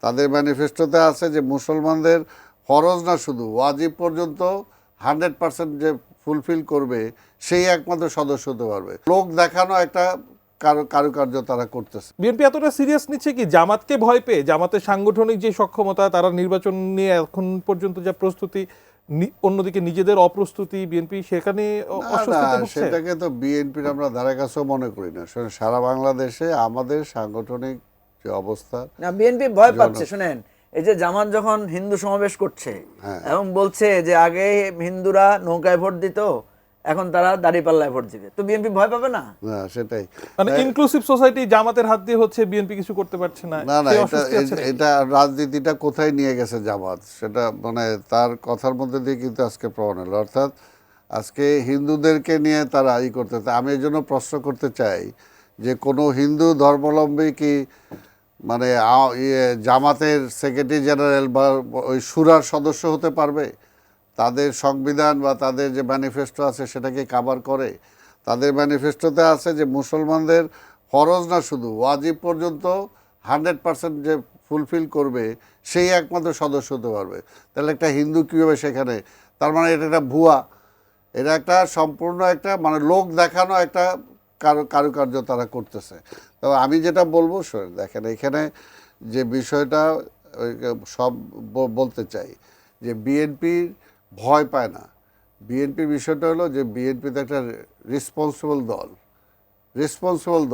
তাদের ম্যানিফেস্টোতে আছে যে মুসলমানদের ফরজ না শুধু ওয়াজিব পর্যন্ত 100% যে ফুলফিল করবে সেই একমাত্র সদস্য হতে পারবে। লোক দেখানো একটা কারুকার্য তারা করতেছে। বিএনপি এতটা সিরিয়াস নিচ্ছে কি জামাতকে ভয় পেয়ে? জামাতের সাংগঠনিক যে সক্ষমতা, তারা নির্বাচন নিয়ে এখন পর্যন্ত যা প্রস্তুতি, অন্যদিকে নিজেদের অপ্রস্তুতি, বিএনপি সেখানে অস্বস্তিতে ভুগছে। সেটাকে তো বিএনপির আমরা ধারে কাছেও মনে করি না। সারা বাংলাদেশে আমাদের সাংগঠনিক যে অবস্থা, না বিএনপি ভয় পাচ্ছে। শুনেন, এই যে জামাত যখন হিন্দু সমাবেশ করছে এবং বলছে যে আগে হিন্দুরা নৌকায় ভোট দিত, এখন তারা দাঁড়িপাল্লায় ভোট দিবে, তো বিএনপি ভয় পাবে না? না সেটাই, মানে ইনক্লুসিভ সোসাইটি জামাতের হাত দিয়ে হচ্ছে, বিএনপি কিছু করতে পারছে না। না না, এটা রাজনীতিটা কোথায় নিয়ে গেছে জামাত, সেটা মানে তার কথার মধ্যে দিয়ে কিন্তু আজকে প্রমাণ হলো। অর্থাৎ আজকে হিন্দুদেরকে নিয়ে তারা করতে, আমি এই জন্য প্রশ্ন করতে চাই যে কোনো হিন্দু ধর্মাবলম্বী কি মানে জামাতের সেক্রেটারি জেনারেল বা ওই শুরার সদস্য হতে পারবে? তাদের সংবিধান বা তাদের যে ম্যানিফেস্টো আছে সেটাকে কাভার করে? তাদের ম্যানিফেস্টোতে আছে যে মুসলমানদের ফরজ না শুধু ওয়াজিব পর্যন্ত 100% যে ফুলফিল করবে সেই একমাত্র সদস্য হতে পারবে। তাহলে একটা হিন্দু কীভাবে সেখানে? তার মানে এটা একটা ভুয়া, এটা একটা সম্পূর্ণ একটা মানে লোক দেখানো একটা কারুকার্য তারা করতেছে। তবে আমি যেটা বলবো দেখেন, এখানে যে বিষয়টা সব বলতে চাই যে বিএনপির ভয় পায় না। বিএনপির বিষয়টা হলো যে বিএনপি তো একটা রেসপন্সিবল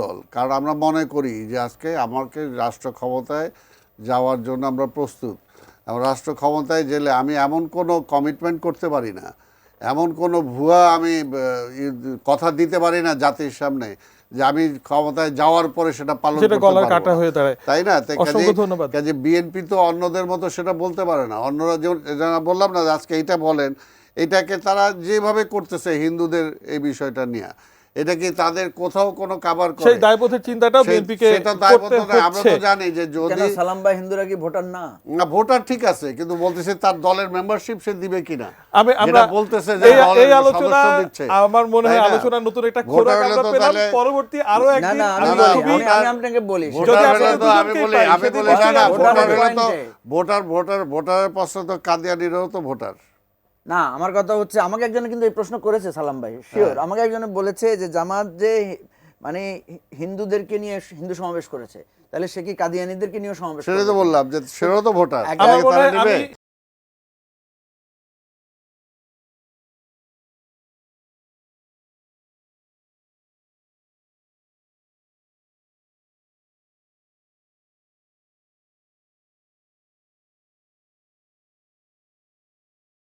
দল, কারণ আমরা মনে করি যে আজকে আমাকে রাষ্ট্র ক্ষমতায় যাওয়ার জন্য আমরা প্রস্তুত। আমরা রাষ্ট্র ক্ষমতায় গেলে আমি এমন কোনো কমিটমেন্ট করতে পারি না, এমন কোনো ভুয়া আমি কথা দিতে পারি না জাতির সামনে যে আমি ক্ষমতায় যাওয়ার পরে সেটা পালন করতে পারবো, তাই না? কাজে বিএনপি তো অন্যদের মতো সেটা বলতে পারে না। অন্যরা যেমন বললাম না আজকে এইটা বলেন, এটাকে তারা যেভাবে করতেছে হিন্দুদের এই বিষয়টা নিয়ে, এটা কি তাদের কোথাও কোনো কভার করে? সেই দায়বোধের চিন্তাটাও বিএনপিকে করতে হচ্ছে। আমরা তো জানি যে যদি সালাম ভাই হিন্দুরা কি ভোটার না? না, ভোটার ঠিক আছে, কিন্তু বলতেছে তার দলের মেম্বারশিপ সে দিবে কিনা। আমরা বলতেছে যে এই আলোচনা, আমার মনে হয় আলোচনা নতুন একটা খোরাক আমরা পেলাম। পরবর্তী আরো একদিন আমি আপনাকে বলি, ভোটারের প্রশ্ন তো কাদিয়ানিরও তো ভোটার না। আমার কথা হচ্ছে, আমাকে একজনে কিন্তু এই প্রশ্ন করেছে সালাম ভাই, শিওর। আমাকে একজনে বলেছে যে জামাত যে মানে হিন্দুদেরকে নিয়ে হিন্দু সমাবেশ করেছে, তাহলে সে কি কাদিয়ানীদেরকে নিয়ে সমাবেশ? সেটা তো বললাম যে সেটাও তো ভোটার।